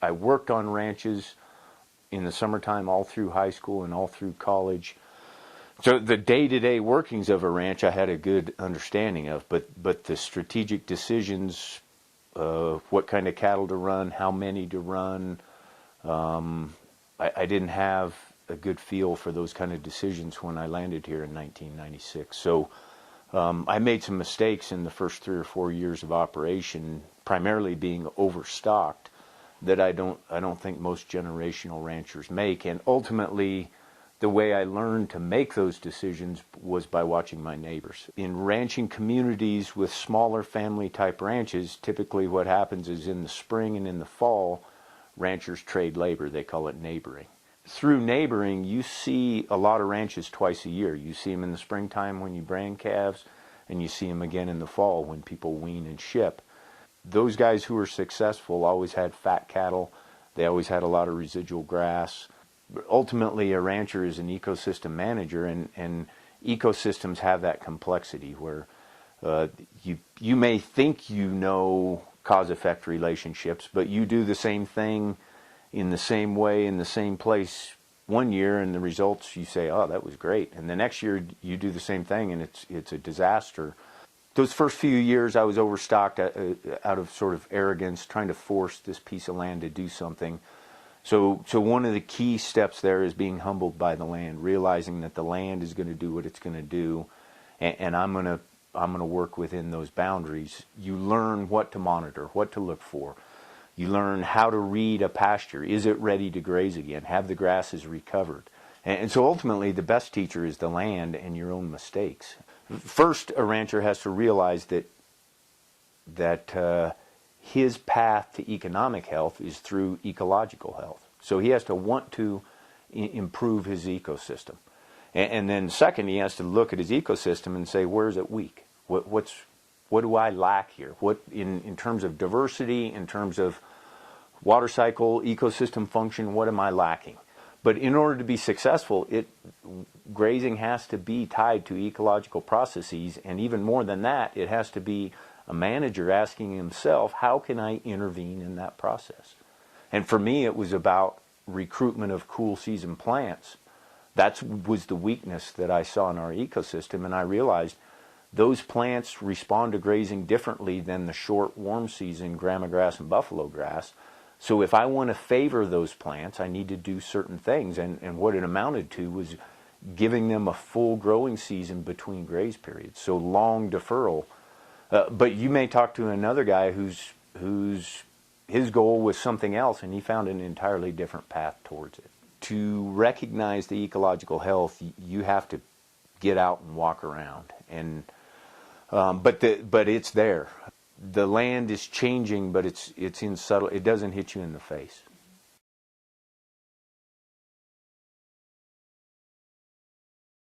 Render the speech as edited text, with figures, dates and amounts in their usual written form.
I worked on ranches in the summertime all through high school and all through college. So the day-to-day workings of a ranch I had a good understanding of, but the strategic decisions, what kind of cattle to run, how many to run, I didn't have a good feel for those kind of decisions when I landed here in 1996. So I made some mistakes in the first 3 or 4 years of operation, primarily being overstocked, that I don't think most generational ranchers make. And ultimately, the way I learned to make those decisions was by watching my neighbors. In ranching communities with smaller family type ranches, typically what happens is in the spring and in the fall, ranchers trade labor. They call it neighboring. Through neighboring, you see a lot of ranches twice a year. You see them in the springtime when you brand calves, and you see them again in the fall when people wean and ship. Those guys who were successful always had fat cattle. They always had a lot of residual grass. Ultimately, a rancher is an ecosystem manager, and ecosystems have that complexity where you may think you know cause-effect relationships, but you do the same thing in the same way in the same place one year, and the results you say, oh, that was great, and the next year you do the same thing and it's a disaster. Those first few years I was overstocked out of sort of arrogance, trying to force this piece of land to do something. So one of the key steps there is being humbled by the land, realizing that the land is going to do what it's going to do, and I'm going to work within those boundaries. You learn what to monitor, what to look for. You learn how to read a pasture. Is it ready to graze again? Have the grasses recovered? And so ultimately, the best teacher is the land and your own mistakes. First, a rancher has to realize that his path to economic health is through ecological health. So he has to want to improve his ecosystem. And then second, he has to look at his ecosystem and say, where is it weak? What do I lack here? What in terms of diversity, in terms of water cycle, ecosystem function, what am I lacking? But in order to be successful, grazing has to be tied to ecological processes, and even more than that, it has to be a manager asking himself, how can I intervene in that process? And for me, it was about recruitment of cool season plants. That was the weakness that I saw in our ecosystem, and I realized those plants respond to grazing differently than the short warm season grama grass and buffalo grass. So if I want to favor those plants, I need to do certain things, and what it amounted to was giving them a full growing season between graze periods, so long deferral. But you may talk to another guy whose his goal was something else, and he found an entirely different path towards it. To recognize the ecological health, you have to get out and walk around, and but it's there. The land is changing, but it's in subtle. It doesn't hit you in the face.